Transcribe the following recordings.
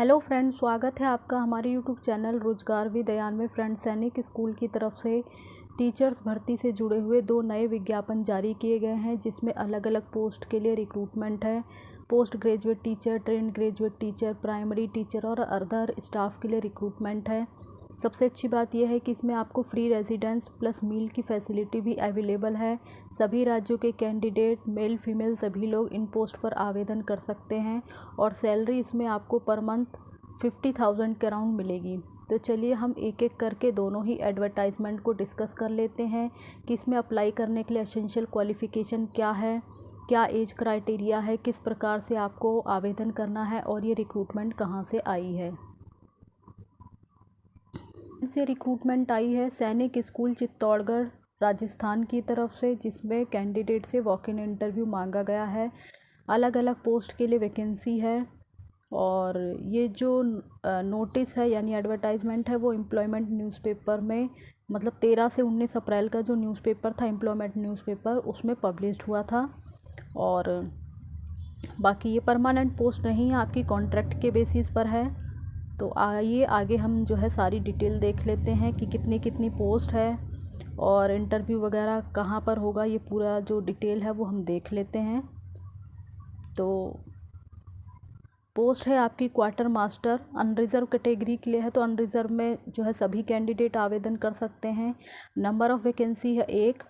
Hello friend, स्वागत है आपका हमारे यूट्यूब चैनल रोजगार विद दयान में। फ्रेंड, सैनिक स्कूल की तरफ से टीचर्स भर्ती से जुड़े हुए 2 नए विज्ञापन जारी किए गए हैं, जिसमें अलग अलग पोस्ट के लिए रिक्रूटमेंट है। Post graduate teacher, trained graduate teacher, primary teacher और अदर स्टाफ के लिए रिक्रूटमेंट है। सबसे अच्छी बात यह है कि इसमें आपको फ्री रेजिडेंस प्लस मील की फैसिलिटी भी अवेलेबल है। सभी राज्यों के कैंडिडेट मेल फीमेल सभी लोग इन पोस्ट पर आवेदन कर सकते हैं और सैलरी इसमें आपको पर मंथ 50,000 के अराउंड मिलेगी। तो चलिए हम एक एक करके दोनों ही एडवर्टाइजमेंट को डिस्कस कर लेते हैं कि इसमें अप्लाई करने के लिए एसेंशियल क्वालिफ़िकेशन क्या है, क्या एज क्राइटेरिया है, किस प्रकार से आपको आवेदन करना है और ये रिक्रूटमेंट कहाँ से आई है। से रिक्रूटमेंट आई है सैनिक स्कूल चित्तौड़गढ़ राजस्थान की तरफ से, जिसमें कैंडिडेट से वॉक इन इंटरव्यू मांगा गया है। अलग अलग पोस्ट के लिए वैकेंसी है और ये जो नोटिस है यानी एडवर्टाइजमेंट है वो एम्प्लॉयमेंट न्यूज़पेपर में मतलब 13 से 19 अप्रैल का जो न्यूज़पेपर था एम्प्लॉयमेंट न्यूज़पेपर उसमें पब्लिश्ड हुआ था। और बाकी ये परमानेंट पोस्ट नहीं है, आपकी कॉन्ट्रैक्ट के बेसिस पर है। तो आइए आगे हम जो है सारी डिटेल देख लेते हैं कि कितनी कितनी पोस्ट है और इंटरव्यू वगैरह कहाँ पर होगा। ये पूरा जो डिटेल है वो हम देख लेते हैं। तो पोस्ट है आपकी क्वार्टर मास्टर, अनरिज़र्व कैटेगरी के लिए है, तो अनरिज़र्व में जो है सभी कैंडिडेट आवेदन कर सकते हैं। नंबर ऑफ़ वैकेंसी है 1।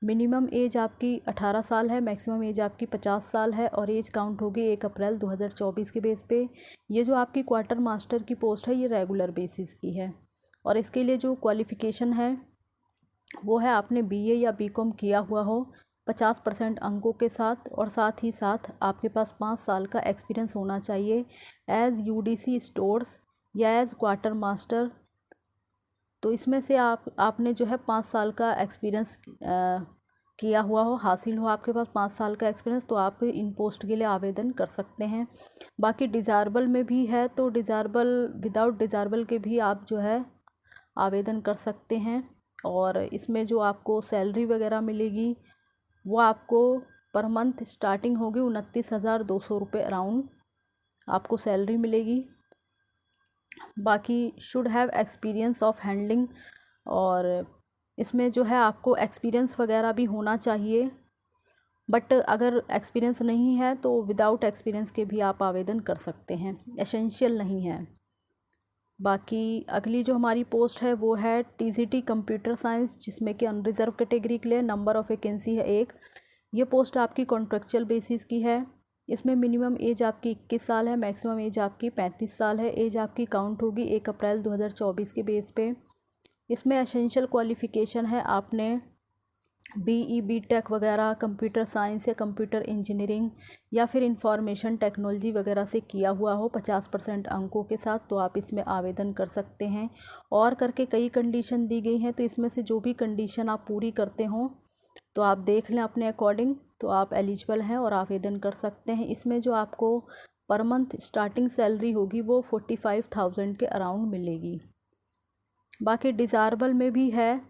मिनिमम एज आपकी 18 साल है, मैक्सिमम एज आपकी 50 साल है और एज काउंट होगी 1 अप्रैल 2024 के बेस पे। ये जो आपकी क्वार्टर मास्टर की पोस्ट है ये रेगुलर बेसिस की है और इसके लिए जो क्वालिफ़िकेशन है वो है आपने बीए या बीकॉम किया हुआ हो 50% अंकों के साथ और साथ ही साथ आपके पास 5 साल का एक्सपीरियंस होना चाहिए एज़ यूडीसी स्टोर्स या एज़ क्वार्टर मास्टर। तो इसमें से आपने जो है 5 साल का एक्सपीरियंस किया हुआ हो, हासिल हो आपके पास 5 साल का एक्सपीरियंस, तो आप इन पोस्ट के लिए आवेदन कर सकते हैं। बाकी डिज़ायरेबल में भी है, तो डिज़ायरेबल विदाउट डिज़ायरेबल के भी आप जो है आवेदन कर सकते हैं। और इसमें जो आपको सैलरी वगैरह मिलेगी वो आपको पर मंथ स्टार्टिंग होगी 29,200 रुपये अराउंड आपको सैलरी मिलेगी। बाकी should have experience of handling, और इसमें जो है आपको एक्सपीरियंस वगैरह भी होना चाहिए, बट अगर एक्सपीरियंस नहीं है तो विदाउट एक्सपीरियंस के भी आप आवेदन कर सकते हैं, एसेंशियल नहीं है। बाकी अगली जो हमारी पोस्ट है वो है टीजीटी कंप्यूटर साइंस, जिसमें कि अनरिज़र्व कैटेगरी के लिए नंबर ऑफ़ वैकेंसी है 1। ये पोस्ट आपकी कॉन्ट्रेक्चुअल बेसिस की है। इसमें मिनिमम एज आपकी 21 साल है, मैक्सिमम एज आपकी 35 साल है। एज आपकी काउंट होगी 1 अप्रैल 2024 के बेस पे। इसमें एसेंशियल क्वालिफ़िकेशन है आपने बीई बीटेक वगैरह कंप्यूटर साइंस या कंप्यूटर इंजीनियरिंग या फिर इंफॉर्मेशन टेक्नोलॉजी वगैरह से किया हुआ हो 50% अंकों के साथ, तो आप इसमें आवेदन कर सकते हैं। और करके कई कंडीशन दी गई हैं, तो इसमें से जो भी कंडीशन आप पूरी करते हों तो आप देख लें अपने अकॉर्डिंग, तो आप एलिजिबल हैं और आवेदन कर सकते हैं। इसमें जो आपको पर मंथ स्टार्टिंग सैलरी होगी वो 45,000 के अराउंड मिलेगी। बाकी डिज़ायरेबल में भी है,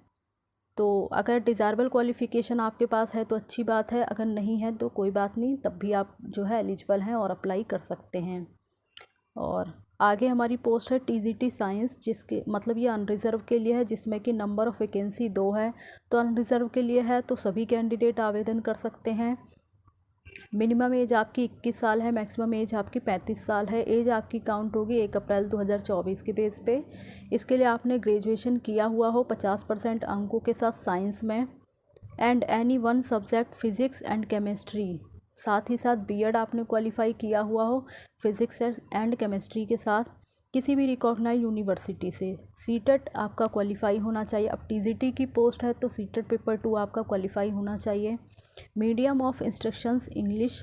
तो अगर डिज़ायरेबल क्वालिफ़िकेशन आपके पास है तो अच्छी बात है, अगर नहीं है तो कोई बात नहीं, तब भी आप जो है एलिजिबल हैं और अप्लाई कर सकते हैं। और आगे हमारी पोस्ट है टीजीटी साइंस, जिसके मतलब ये अनरिज़र्व के लिए है, जिसमें कि नंबर ऑफ़ वैकेंसी 2 है। तो अनरिज़र्व के लिए है तो सभी कैंडिडेट आवेदन कर सकते हैं। मिनिमम एज आपकी 21 साल है, मैक्सिमम एज आपकी 35 साल है। एज आपकी काउंट होगी 1 अप्रैल 2024 के बेस पे। इसके लिए आपने ग्रेजुएशन किया हुआ हो 50% अंकों के साथ साइंस में and any one subject physics and chemistry. साथ ही साथ बीएड आपने क्वालिफाई किया हुआ हो फिज़िक्स एंड केमिस्ट्री के साथ किसी भी रिकॉग्नाइज यूनिवर्सिटी से। सीटेट आपका क्वालिफाई होना चाहिए। अब टीजीटी की पोस्ट है तो सीटेट पेपर 2 आपका क्वालिफाई होना चाहिए। Medium of instructions English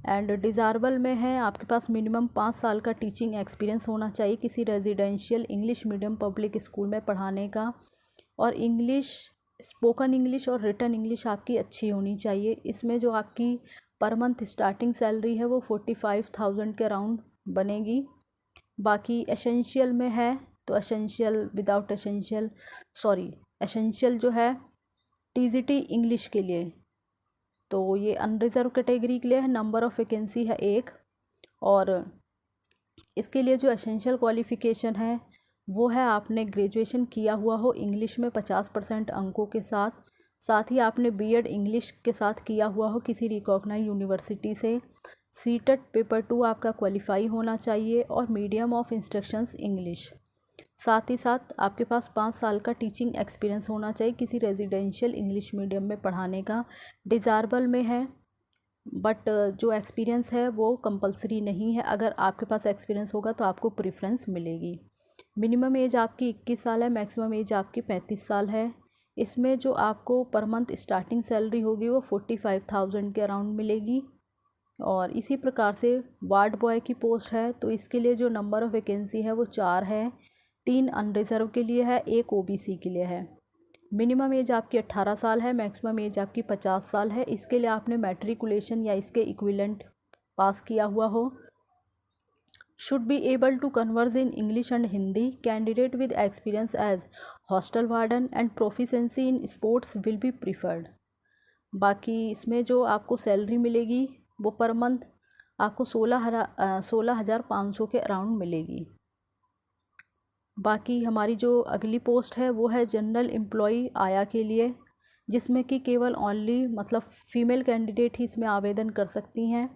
and desirable में है आपके पास मिनिमम 5 साल का टीचिंग एक्सपीरियंस होना चाहिए किसी residential English medium public school में पढ़ाने का। और इंग्लिश स्पोकन इंग्लिश और रिटन इंग्लिश आपकी अच्छी होनी चाहिए। इसमें जो आपकी पर मंथ स्टार्टिंग सैलरी है वो 45,000 के अराउंड बनेगी। बाकी एसेंशियल में है तो एसेंशियल विदाउट एसेंशियल एसेंशियल जो है टीजीटी इंग्लिश के लिए, तो ये अनरिज़र्व कैटेगरी के लिए है। नंबर ऑफ़ वैकेंसी है 1 और इसके लिए जो एसेंशियल क्वालिफ़िकेशन है वो है आपने ग्रेजुएशन किया हुआ हो इंग्लिश में 50% अंकों के साथ, साथ ही आपने बीएड इंग्लिश के साथ किया हुआ हो किसी रिकॉग्नाइज्ड यूनिवर्सिटी से, सीटेट पेपर 2 आपका क्वालिफाई होना चाहिए और मीडियम ऑफ इंस्ट्रक्शंस इंग्लिश। साथ ही साथ आपके पास 5 साल का टीचिंग एक्सपीरियंस होना चाहिए किसी रेजिडेंशियल इंग्लिश मीडियम में पढ़ाने का। डिज़ायरेबल में है, बट जो एक्सपीरियंस है वो कंपलसरी नहीं है। अगर आपके पास एक्सपीरियंस होगा तो आपको प्रेफरेंस मिलेगी। मिनिमम एज आपकी 21 साल है, मैक्सिमम एज आपकी 35 साल है। इसमें जो आपको पर मंथ स्टार्टिंग सैलरी होगी वो 45,000 के अराउंड मिलेगी। और इसी प्रकार से वार्ड बॉय की पोस्ट है तो इसके लिए जो नंबर ऑफ़ वैकेंसी है वो 4 है, 3 अनरिजर्व के लिए है, 1 ओबीसी के लिए है। मिनिमम एज आपकी 18 साल है, मैक्सिमम एज आपकी 50 साल है। इसके लिए आपने मैट्रिकुलेशन या इसके इक्विवेलेंट पास किया हुआ हो। Should be able to converse in English and Hindi. Candidate with experience as hostel warden and proficiency in sports will be preferred. बाकी इसमें जो आपको सैलरी मिलेगी वो पर मंथ आपको 16,500 के अराउंड मिलेगी। बाकी हमारी जो अगली पोस्ट है वो है जनरल एम्प्लॉई आया के लिए, जिसमें कि केवल ओनली मतलब फ़ीमेल कैंडिडेट ही इसमें आवेदन कर सकती हैं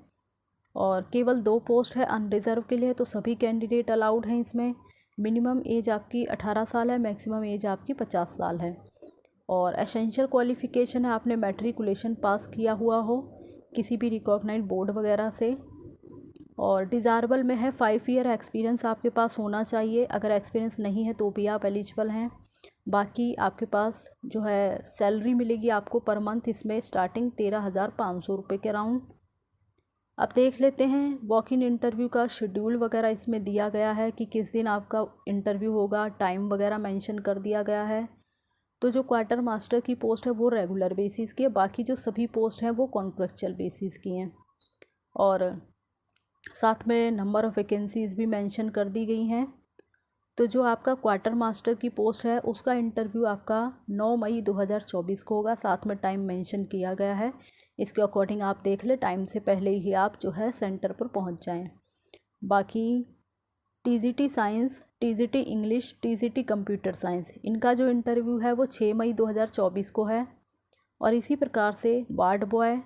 और केवल 2 पोस्ट है अनरिज़र्व के लिए, तो सभी कैंडिडेट अलाउड हैं इसमें। मिनिमम एज आपकी 18 साल है, मैक्सिमम एज आपकी 50 साल है और एसेंशियल क्वालिफ़िकेशन है आपने मैट्रिकुलेशन पास किया हुआ हो किसी भी रिकॉग्नाइज्ड बोर्ड वगैरह से। और डिज़ायरेबल में है 5 ईयर एक्सपीरियंस आपके पास होना चाहिए, अगर एक्सपीरियंस नहीं है तो भी आप एलिजिबल हैं। बाकी आपके पास जो है सैलरी मिलेगी आपको पर मंथ इसमें स्टार्टिंग 13,500 रुपये के अराउंड। अब देख लेते हैं वॉक इन इंटरव्यू का शेड्यूल वगैरह इसमें दिया गया है कि किस दिन आपका इंटरव्यू होगा, टाइम वगैरह मेंशन कर दिया गया है। तो जो क्वार्टर मास्टर की पोस्ट है वो रेगुलर बेसिस की है, बाकी जो सभी पोस्ट हैं वो कॉन्ट्रेक्चुअल बेसिस की हैं और साथ में नंबर ऑफ़ वैकेंसीज़ भी मेंशन कर दी गई हैं। तो जो आपका क्वार्टर मास्टर की पोस्ट है उसका इंटरव्यू आपका 9 मई 2024 को होगा, साथ में टाइम मेंशन किया गया है। इसके अकॉर्डिंग आप देख लें, टाइम से पहले ही आप जो है सेंटर पर पहुंच जाएं। बाकी TGT science, TGT English, TGT computer science, इनका जो इंटरव्यू है वो 6 मई 2024 को है। और इसी प्रकार से वार्ड बॉय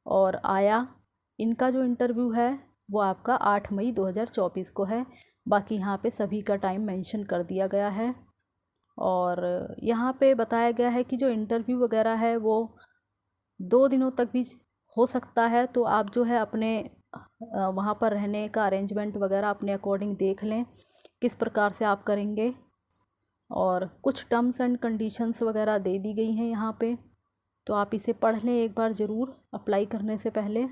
और आया, इनका जो इंटरव्यू है वो आपका 8 मई 2024 को है। बाकी यहाँ पे सभी का टाइम मेंशन कर दिया गया है और यहाँ पे बताया गया है कि जो इंटरव्यू वगैरह है वो 2 दिनों तक भी हो सकता है, तो आप जो है अपने वहाँ पर रहने का अरेंजमेंट वगैरह अपने अकॉर्डिंग देख लें किस प्रकार से आप करेंगे। और कुछ टर्म्स एंड कंडीशंस वगैरह दे दी गई हैं यहाँ पे, तो आप इसे पढ़ लें एक बार ज़रूर अप्लाई करने से पहले।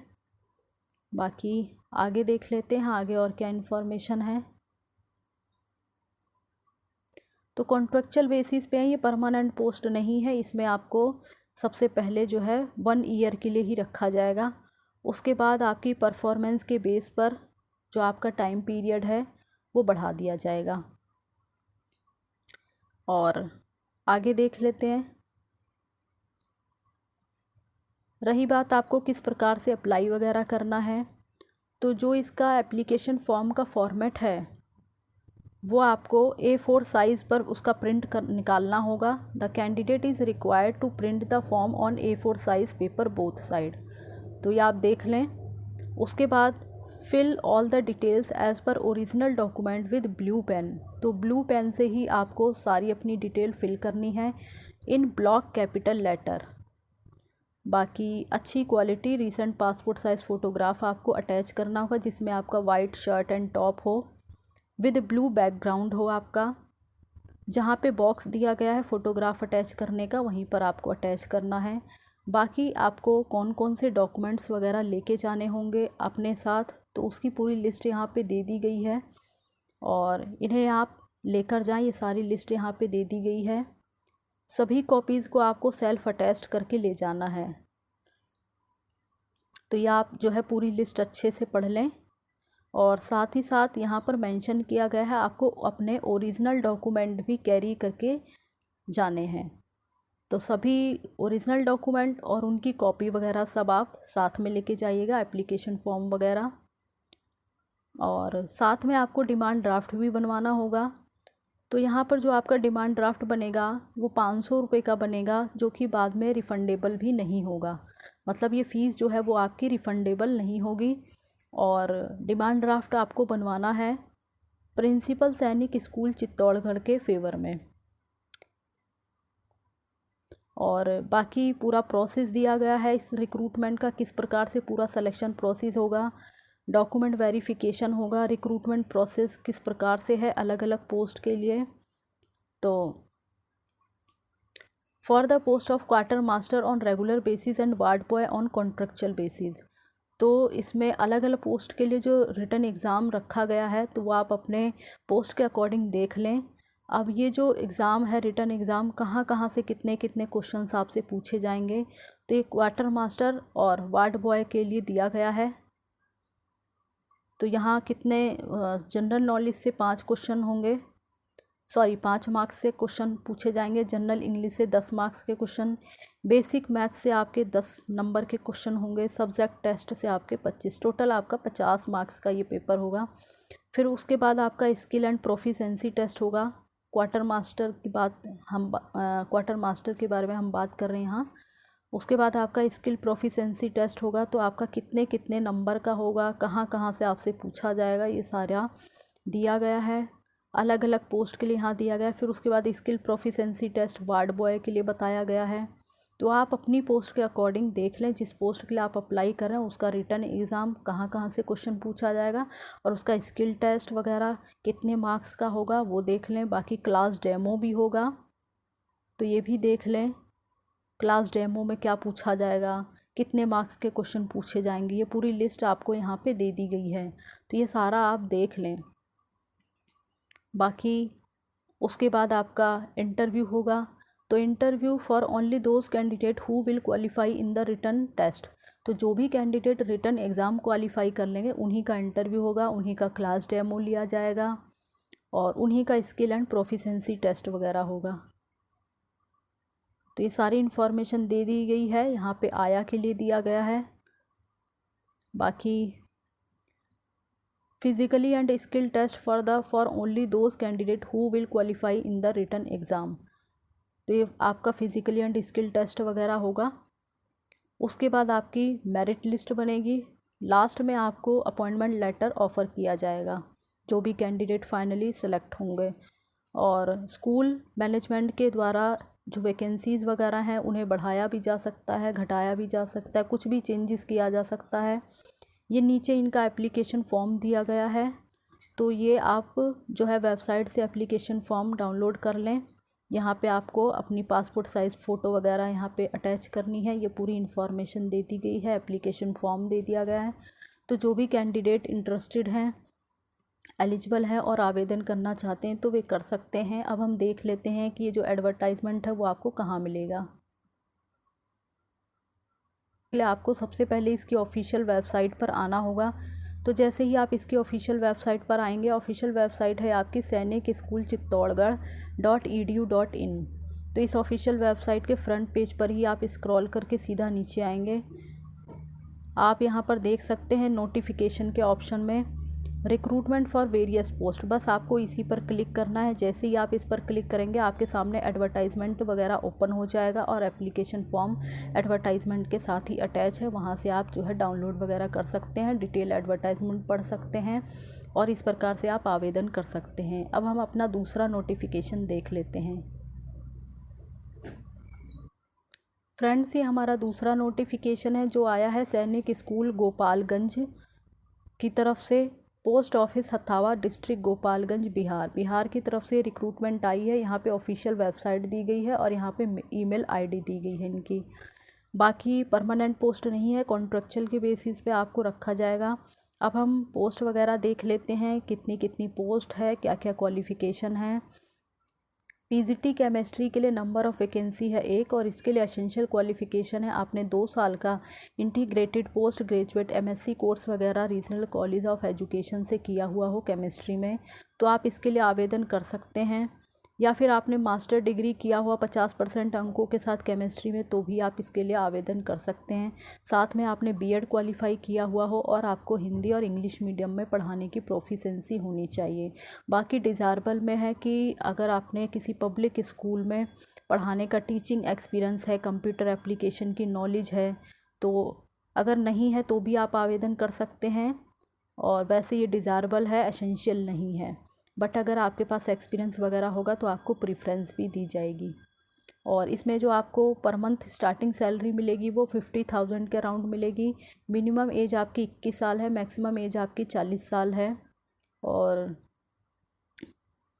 बाकी आगे देख लेते हैं आगे और क्या इन्फॉर्मेशन है। तो कॉन्ट्रेक्चुअल बेसिस पे है, ये परमानेंट पोस्ट नहीं है। इसमें आपको सबसे पहले जो है 1 ईयर के लिए ही रखा जाएगा, उसके बाद आपकी परफॉर्मेंस के बेस पर जो आपका टाइम पीरियड है वो बढ़ा दिया जाएगा। और आगे देख लेते हैं। रही बात आपको किस प्रकार से अप्लाई वगैरह करना है, तो जो इसका एप्लीकेशन फॉर्म का फॉर्मेट है वो आपको A4 साइज़ पर उसका प्रिंट कर निकालना होगा। The candidate is required to print the form on A4 size paper both side. तो ये आप देख लें। उसके बाद fill all the details as per original document with blue pen. तो ब्लू पेन से ही आपको सारी अपनी डिटेल फिल करनी है इन ब्लॉक कैपिटल लेटर। बाकी अच्छी quality recent passport size photograph आपको अटैच करना होगा, जिसमें आपका वाइट शर्ट एंड टॉप हो विद ब्लू बैकग्राउंड हो आपका। जहाँ पे बॉक्स दिया गया है फ़ोटोग्राफ अटैच करने का वहीं पर आपको अटैच करना है। बाकी आपको कौन कौन से डॉक्यूमेंट्स वगैरह लेके जाने होंगे अपने साथ, तो उसकी पूरी लिस्ट यहाँ पे दे दी गई है और इन्हें आप लेकर जाएं। ये सारी लिस्ट यहाँ पे दे दी गई है। सभी कॉपीज़ को आपको सेल्फ अटैच्ड करके ले जाना है। तो ये आप जो है पूरी लिस्ट अच्छे से पढ़ लें। और साथ ही साथ यहाँ पर मेंशन किया गया है आपको अपने ओरिजिनल डॉक्यूमेंट भी कैरी करके जाने हैं। तो सभी ओरिजिनल डॉक्यूमेंट और उनकी कॉपी वगैरह सब आप साथ में लेके जाइएगा, एप्लीकेशन फॉर्म वगैरह। और साथ में आपको डिमांड ड्राफ्ट भी बनवाना होगा। तो यहाँ पर जो आपका डिमांड ड्राफ्ट बनेगा वो 500 रुपये का बनेगा, जो कि बाद में रिफ़ंडेबल भी नहीं होगा। मतलब ये फ़ीस जो है वो आपकी रिफ़ंडेबल नहीं होगी। और डिमांड ड्राफ्ट आपको बनवाना है प्रिंसिपल सैनिक स्कूल चित्तौड़गढ़ के फेवर में। और बाकी पूरा प्रोसेस दिया गया है इस रिक्रूटमेंट का, किस प्रकार से पूरा सिलेक्शन प्रोसेस होगा, डॉक्यूमेंट वेरिफिकेशन होगा, रिक्रूटमेंट प्रोसेस किस प्रकार से है अलग अलग पोस्ट के लिए। तो for the post of quarter master on regular basis and ward boy on contractual basis, तो इसमें अलग अलग पोस्ट के लिए जो रिटन एग्ज़ाम रखा गया है तो वो आप अपने पोस्ट के अकॉर्डिंग देख लें। अब ये जो एग्ज़ाम है रिटन एग्ज़ाम, कहाँ कहाँ से कितने कितने क्वेश्चंस आपसे पूछे जाएंगे, तो ये क्वार्टर मास्टर और वार्ड बॉय के लिए दिया गया है। तो यहाँ कितने जनरल नॉलेज से 5 क्वेश्चन होंगे, 5 मार्क्स से क्वेश्चन पूछे जाएंगे, जनरल इंग्लिश से 10 मार्क्स के क्वेश्चन, बेसिक मैथ्स से आपके 10 नंबर के क्वेश्चन होंगे, सब्जेक्ट टेस्ट से आपके 25, टोटल आपका 50 मार्क्स का ये पेपर होगा। फिर उसके बाद आपका स्किल एंड प्रोफिशेंसी टेस्ट होगा। क्वार्टर मास्टर की बात हम क्वार्टर मास्टर के बारे में हम बात कर रहे हैं यहाँ। उसके बाद आपका स्किल प्रोफिशेंसी टेस्ट होगा, तो आपका कितने कितने नंबर का होगा, कहाँ कहाँ से आपसे पूछा जाएगा, ये सारा दिया गया है। अलग अलग पोस्ट के लिए यहाँ दिया गया है। फिर उसके बाद skill proficiency test ward boy के लिए बताया गया है। तो आप अपनी पोस्ट के अकॉर्डिंग देख लें, जिस पोस्ट के लिए आप अप्लाई कर रहे हैं उसका रिटन एग्ज़ाम कहाँ कहाँ से क्वेश्चन पूछा जाएगा और उसका स्किल टेस्ट वगैरह कितने मार्क्स का होगा वो देख लें। बाकी क्लास डेमो भी होगा, तो ये भी देख लें क्लास डेमो में क्या पूछा जाएगा, कितने मार्क्स के क्वेश्चन पूछे जाएंगे, ये पूरी लिस्ट आपको यहाँ पे दे दी गई है। तो ये सारा आप देख लें। बाकी उसके बाद आपका इंटरव्यू होगा। तो interview for only those candidate who will qualify in the written test, तो जो भी कैंडिडेट रिटन एग्ज़ाम क्वालिफाई कर लेंगे उन्हीं का इंटरव्यू होगा, उन्हीं का क्लास डेमो लिया जाएगा और उन्हीं का स्किल एंड प्रोफिशेंसी टेस्ट वगैरह होगा। तो ये सारी इन्फॉर्मेशन दे दी गई है, यहाँ पे आया के लिए दिया गया है। बाकी physically and skill test for only those candidate who will qualify in the written exam, तो ये आपका फिजिकली एंड स्किल टेस्ट वगैरह होगा। उसके बाद आपकी मेरिट लिस्ट बनेगी। लास्ट में आपको अपॉइंटमेंट लेटर ऑफ़र किया जाएगा, जो भी कैंडिडेट फाइनली सेलेक्ट होंगे। और स्कूल मैनेजमेंट के द्वारा जो वैकेंसीज़ वगैरह हैं उन्हें बढ़ाया भी जा सकता है, घटाया भी जा सकता है, कुछ भी चेंजेस किया जा सकता है। ये नीचे इनका एप्लीकेशन फॉर्म दिया गया है, तो ये आप जो है वेबसाइट से एप्लीकेशन फॉर्म डाउनलोड कर लें। यहाँ पे आपको अपनी पासपोर्ट साइज़ फ़ोटो वगैरह यहाँ पे अटैच करनी है। ये पूरी इन्फॉर्मेशन दे दी गई है, एप्लीकेशन फॉर्म दे दिया गया है। तो जो भी कैंडिडेट इंटरेस्टेड हैं, एलिजिबल हैं और आवेदन करना चाहते हैं तो वे कर सकते हैं। अब हम देख लेते हैं कि ये जो एडवर्टाइजमेंट है वो आपको कहाँ मिलेगा। आपको सबसे पहले इसकी ऑफिशियल वेबसाइट पर आना होगा। तो जैसे ही आप इसकी ऑफिशियल वेबसाइट पर आएंगे, ऑफिशियल वेबसाइट है आपकी सैनिक स्कूल चित्तौड़गढ़.edu.in। तो इस ऑफिशियल वेबसाइट के फ्रंट पेज पर ही आप स्क्रॉल करके सीधा नीचे आएंगे। आप यहाँ पर देख सकते हैं नोटिफिकेशन के ऑप्शन में रिक्रूटमेंट फॉर वेरियस पोस्ट, बस आपको इसी पर क्लिक करना है। जैसे ही आप इस पर क्लिक करेंगे आपके सामने एडवर्टाइजमेंट वगैरह ओपन हो जाएगा और एप्लीकेशन फॉर्म एडवर्टाइजमेंट के साथ ही अटैच है। वहाँ से आप जो है डाउनलोड वगैरह कर सकते हैं, डिटेल एडवर्टाइजमेंट पढ़ सकते हैं और इस प्रकार से आप आवेदन कर सकते हैं। अब हम अपना दूसरा नोटिफिकेशन देख लेते हैं। फ्रेंड्स, ये हमारा दूसरा नोटिफिकेशन है जो आया है सैनिक स्कूल गोपालगंज की तरफ से, पोस्ट ऑफिस हथावा, डिस्ट्रिक्ट गोपालगंज, बिहार की तरफ से रिक्रूटमेंट आई है। यहाँ पे ऑफिशियल वेबसाइट दी गई है और यहाँ पे ईमेल आईडी दी गई है इनकी। बाकी परमानेंट पोस्ट नहीं है, कॉन्ट्रेक्चुअल के बेसिस पे आपको रखा जाएगा। अब हम पोस्ट वगैरह देख लेते हैं, कितनी कितनी पोस्ट है, क्या क्या क्वालिफ़िकेशन है। पीजीटी केमिस्ट्री के लिए नंबर ऑफ़ वैकेंसी है 1 और इसके लिए एसेंशियल क्वालिफ़िकेशन है आपने 2 साल का integrated post graduate MSc course वगैरह रीजनल कॉलेज ऑफ एजुकेशन से किया हुआ हो केमिस्ट्री में, तो आप इसके लिए आवेदन कर सकते हैं। या फिर आपने मास्टर डिग्री किया हुआ 50% अंकों के साथ केमिस्ट्री में तो भी आप इसके लिए आवेदन कर सकते हैं। साथ में आपने बीएड क्वालिफाई किया हुआ हो और आपको हिंदी और इंग्लिश मीडियम में पढ़ाने की प्रोफिशिएंसी होनी चाहिए। बाकी डिज़ायरेबल में है कि अगर आपने किसी पब्लिक स्कूल में पढ़ाने का टीचिंग एक्सपीरियंस है, कंप्यूटर एप्लीकेशन की नॉलेज है, तो अगर नहीं है तो भी आप आवेदन कर सकते हैं। और वैसे ये डिज़ायरेबल है, एसेंशियल नहीं है, बट अगर आपके पास एक्सपीरियंस वगैरह होगा तो आपको प्रेफरेंस भी दी जाएगी। और इसमें जो आपको पर मंथ स्टार्टिंग सैलरी मिलेगी वो 50,000 के अराउंड मिलेगी। मिनिमम एज आपकी 21 साल है, मैक्सिमम एज आपकी 40 साल है। और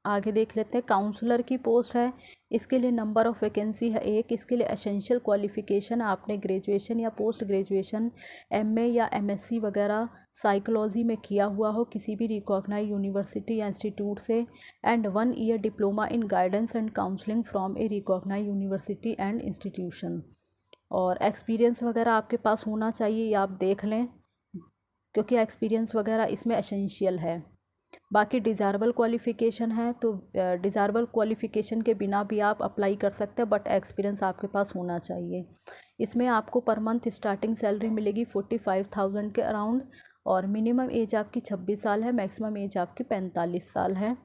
आगे देख लेते हैं, काउंसलर की पोस्ट है, इसके लिए नंबर ऑफ़ वैकेंसी है 1। इसके लिए एसेंशियल क्वालिफ़िकेशन आपने ग्रेजुएशन या पोस्ट ग्रेजुएशन एमए या एमएससी वगैरह साइकोलॉजी में किया हुआ हो किसी भी रिकॉग्नाइज्ड यूनिवर्सिटी या इंस्टीट्यूट से, and 1 year diploma in guidance and counselling from a recognised university and institution. और एक्सपीरियंस वगैरह आपके पास होना चाहिए, ये आप देख लें, क्योंकि एक्सपीरियंस वगैरह इसमें एसेंशियल है। बाकी डिज़ायरेबल क्वालिफ़िकेशन है तो डिज़ायरेबल क्वालिफ़िकेशन के बिना भी आप अप्लाई कर सकते हैं, बट एक्सपीरियंस आपके पास होना चाहिए। इसमें आपको पर मंथ स्टार्टिंग सैलरी मिलेगी 45,000 के अराउंड, और मिनिमम एज आपकी 26 साल है, मैक्सिमम एज आपकी 45 साल है।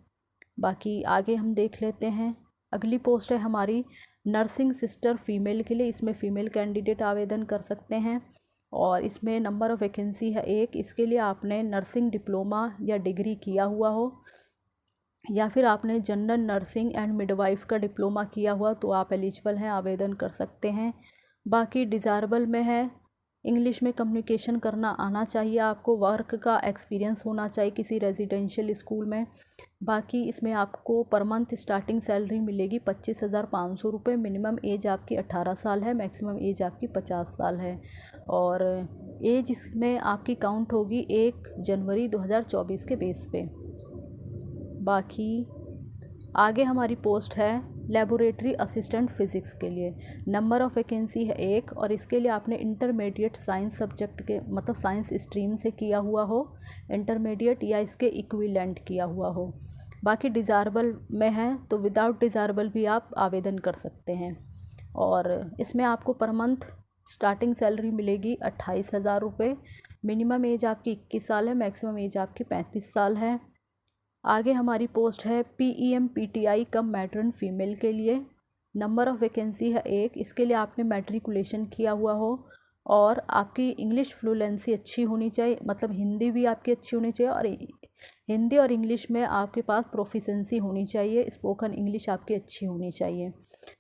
बाकी आगे हम देख लेते हैं, अगली पोस्ट है हमारी नर्सिंग सिस्टर फ़ीमेल के लिए। इसमें फ़ीमेल कैंडिडेट आवेदन कर सकते हैं और इसमें नंबर ऑफ़ वैकेंसी है 1। इसके लिए आपने नर्सिंग डिप्लोमा या डिग्री किया हुआ हो, या फिर आपने जनरल नर्सिंग एंड मिडवाइफ का डिप्लोमा किया हुआ तो आप एलिजिबल हैं, आवेदन कर सकते हैं। बाकी डिज़ायरेबल में है इंग्लिश में कम्युनिकेशन करना आना चाहिए आपको, वर्क का एक्सपीरियंस होना चाहिए किसी रेजिडेंशियल स्कूल में। बाकी इसमें आपको पर मंथ स्टार्टिंग सैलरी मिलेगी 25,500 रुपये। मिनिमम एज आपकी 18 साल है, मैक्सिमम एज आपकी 50 साल है। और एज इसमें आपकी काउंट होगी 1 जनवरी 2024 के बेस पे। बाकी आगे हमारी पोस्ट है लेबोरेटरी असिस्टेंट फ़िज़िक्स के लिए। नंबर ऑफ़ वैकेंसी है 1 और इसके लिए आपने इंटरमीडिएट साइंस सब्जेक्ट के मतलब साइंस स्ट्रीम से किया हुआ हो, इंटरमीडिएट या इसके इक्विवेलेंट किया हुआ हो। बाकी डिज़ायरेबल में है तो विदाउट डिज़ायरेबल भी आप आवेदन कर सकते हैं। और इसमें आपको पर मंथ स्टार्टिंग सैलरी मिलेगी 28,000 रुपये। मिनिमम एज आपकी 21 साल है, मैक्सिमम एज आपकी 35 साल है। आगे हमारी पोस्ट है PEM PTI कम मैट्रन फीमेल के लिए। नंबर ऑफ़ वैकेंसी है 1। इसके लिए आपने मैट्रिकुलेशन किया हुआ हो और आपकी इंग्लिश फ्लुएंसी अच्छी होनी चाहिए, मतलब हिंदी भी आपकी अच्छी होनी चाहिए और हिंदी और इंग्लिश में आपके पास प्रोफिशेंसी होनी चाहिए, स्पोकन इंग्लिश आपकी अच्छी होनी चाहिए।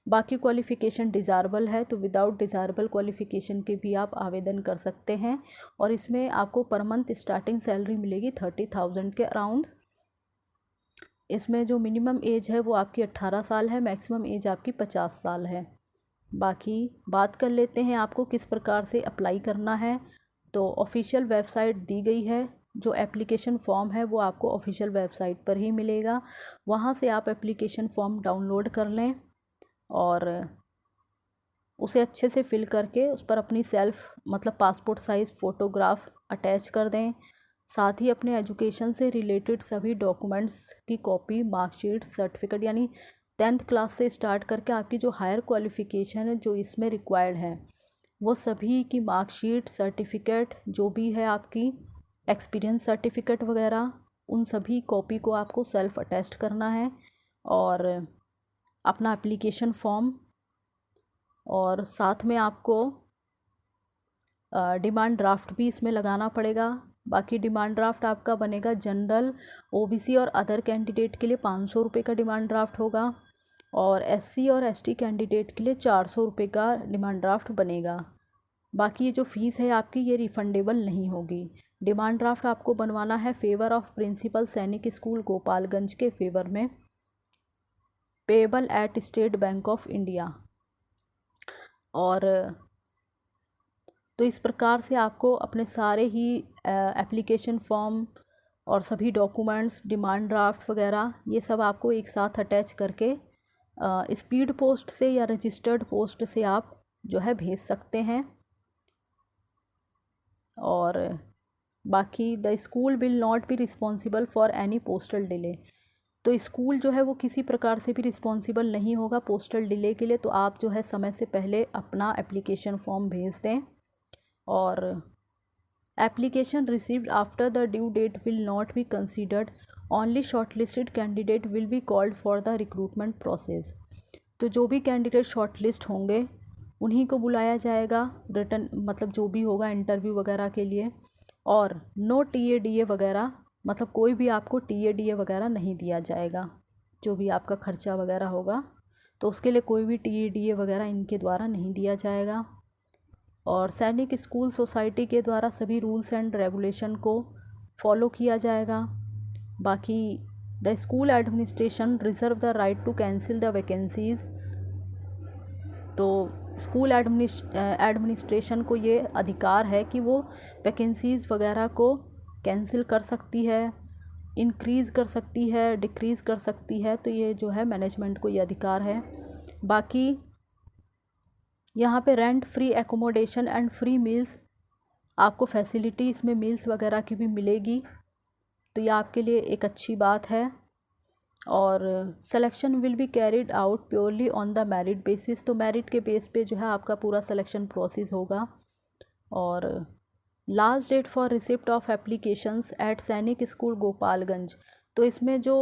बाकी क्वालिफ़िकेशन डिज़ायरेबल है तो विदाउट डिज़ायरेबल क्वालिफ़िकेशन के भी आप आवेदन कर सकते हैं। और इसमें आपको पर मंथ स्टार्टिंग सैलरी मिलेगी 30,000 के अराउंड। इसमें जो मिनिमम एज है वो आपकी 18 साल है, मैक्सिमम एज आपकी 50 साल है। बाकी बात कर लेते हैं आपको किस प्रकार से अप्लाई करना है। तो ऑफिशियल वेबसाइट दी गई है, जो एप्लीकेशन फॉर्म है वो आपको ऑफिशियल वेबसाइट पर ही मिलेगा, वहाँ से आप एप्लीकेशन फॉर्म डाउनलोड कर लें और उसे अच्छे से फिल करके उस पर अपनी सेल्फ मतलब पासपोर्ट साइज़ फ़ोटोग्राफ अटैच कर दें। साथ ही अपने एजुकेशन से रिलेटेड सभी डॉक्यूमेंट्स की कॉपी, मार्कशीट, सर्टिफिकेट, यानी 10th क्लास से स्टार्ट करके आपकी जो हायर क्वालिफ़िकेशन है जो इसमें रिक्वायर्ड है वो सभी की मार्कशीट, सर्टिफिकेट जो भी है आपकी एक्सपीरियंस सर्टिफिकेट वगैरह, उन सभी कॉपी को आपको सेल्फ अटेस्ट करना है और अपना एप्लीकेशन फॉर्म, और साथ में आपको डिमांड ड्राफ्ट भी इसमें लगाना पड़ेगा। बाकी डिमांड ड्राफ्ट आपका बनेगा जनरल, OBC और अदर कैंडिडेट के लिए 500 रुपये का डिमांड ड्राफ्ट होगा और SC और ST कैंडिडेट के लिए 400 रुपये का डिमांड ड्राफ्ट बनेगा। बाकी ये जो फ़ीस है आपकी ये रिफ़ंडेबल नहीं होगी। डिमांड ड्राफ्ट आपको बनवाना है फेवर ऑफ प्रिंसिपल सैनिक स्कूल गोपालगंज के फेवर में, payable eight state bank of India. और तो इस प्रकार से आपको अपने सारे ही एप्लीकेशन फॉर्म और सभी डॉक्यूमेंट्स, डिमांड ड्राफ्ट वगैरह ये सब आपको एक साथ अटैच करके स्पीड पोस्ट से या रजिस्टर्ड पोस्ट से आप जो है भेज सकते हैं। और बाकी the school will not be responsible for any postal delay. तो स्कूल जो है वो किसी प्रकार से भी रिस्पॉन्सिबल नहीं होगा पोस्टल डिले के लिए। तो आप जो है समय से पहले अपना एप्लीकेशन फॉर्म भेज दें। और application received after the due date will not be considered, only shortlisted candidate will be called for the recruitment process. तो जो भी कैंडिडेट शॉर्टलिस्ट होंगे उन्हीं को बुलाया जाएगा रिटर्न, मतलब जो भी होगा इंटरव्यू वगैरह के लिए। और नो TADA वगैरह, मतलब कोई भी आपको TADA वगैरह नहीं दिया जाएगा। जो भी आपका खर्चा वगैरह होगा तो उसके लिए कोई भी TADA वगैरह इनके द्वारा नहीं दिया जाएगा। और सैनिक स्कूल सोसाइटी के द्वारा सभी रूल्स एंड रेगुलेशन को फॉलो किया जाएगा। बाकी the school administration reserve the right to cancel the vacancies. तो स्कूल एडमिनिस्ट्रेशन को ये अधिकार है कि वो वैकेंसीज़ वगैरह को कैंसिल कर सकती है, इंक्रीज़ कर सकती है, डिक्रीज़ कर सकती है। तो ये जो है मैनेजमेंट को ये अधिकार है। बाकी यहाँ पे rent free accommodation and free meals, आपको फैसिलिटी इसमें मील्स वगैरह की भी मिलेगी। तो ये आपके लिए एक अच्छी बात है। और selection will be carried out purely on the merit basis. तो मेरिट के बेस पे जो है आपका पूरा सिलेक्शन प्रोसेस होगा। और last date for receipt of applications at Sainik school Gopalganj. तो इसमें जो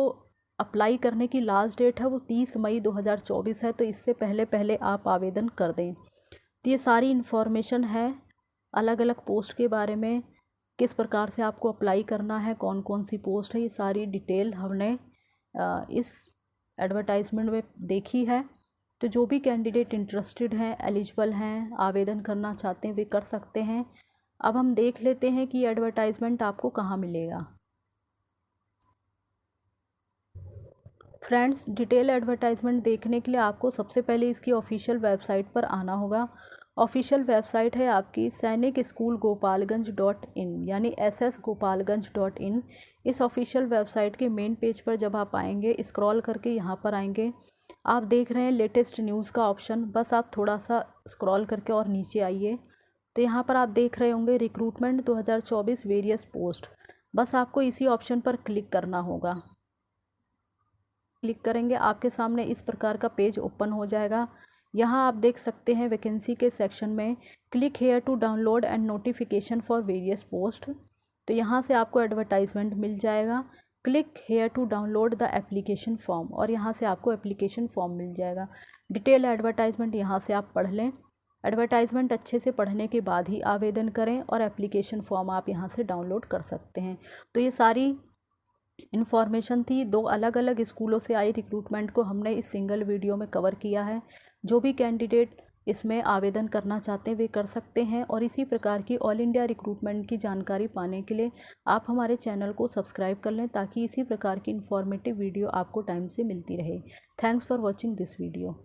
अप्लाई करने की लास्ट डेट है वो 30 मई 2024 है। तो इससे पहले पहले आप आवेदन कर दें। तो ये सारी इन्फॉर्मेशन है अलग अलग पोस्ट के बारे में, किस प्रकार से आपको अप्लाई करना है, कौन कौन सी पोस्ट है, ये सारी डिटेल हमने इस एडवर्टाइजमेंट में देखी है। तो जो भी कैंडिडेट इंटरेस्टेड हैं, एलिजिबल हैं, आवेदन करना चाहते हैं, वे कर सकते हैं। अब हम देख लेते हैं कि एडवर्टाइजमेंट आपको कहाँ मिलेगा। फ्रेंड्स, डिटेल एडवर्टाइजमेंट देखने के लिए आपको सबसे पहले इसकी ऑफिशियल वेबसाइट पर आना होगा। ऑफिशियल वेबसाइट है आपकी सैनिक स्कूल गोपालगंज .in, यानी ssgopalganj.in। इस ऑफिशियल वेबसाइट के मेन पेज पर जब आप आएंगे, स्क्रॉल करके यहाँ पर आएंगे, आप देख रहे हैं लेटेस्ट न्यूज़ का ऑप्शन। बस आप थोड़ा सा स्क्रॉल करके और नीचे आइए तो यहाँ पर आप देख रहे होंगे रिक्रूटमेंट 2024 वेरियस पोस्ट। बस आपको इसी ऑप्शन पर क्लिक करना होगा। क्लिक करेंगे आपके सामने इस प्रकार का पेज ओपन हो जाएगा। यहाँ आप देख सकते हैं वैकेंसी के सेक्शन में click here to download and notification for various post. तो यहाँ से आपको एडवर्टाइजमेंट मिल जाएगा। Click here to download the application form, और यहाँ से आपको एप्लीकेशन फॉर्म मिल जाएगा। डिटेल एडवर्टाइजमेंट यहाँ से आप पढ़ लें। एडवर्टाइजमेंट अच्छे से पढ़ने के बाद ही आवेदन करें, और एप्लीकेशन फॉर्म आप यहाँ से डाउनलोड कर सकते हैं। तो ये सारी इन्फॉर्मेशन थी। 2 अलग अलग स्कूलों से आई रिक्रूटमेंट को हमने इस सिंगल वीडियो में कवर किया है। जो भी कैंडिडेट इसमें आवेदन करना चाहते हैं वे कर सकते हैं। और इसी प्रकार की ऑल इंडिया रिक्रूटमेंट की जानकारी पाने के लिए आप हमारे चैनल को सब्सक्राइब कर लें, ताकि इसी प्रकार की इन्फॉर्मेटिव वीडियो आपको टाइम से मिलती रहे। Thanks for watching this video.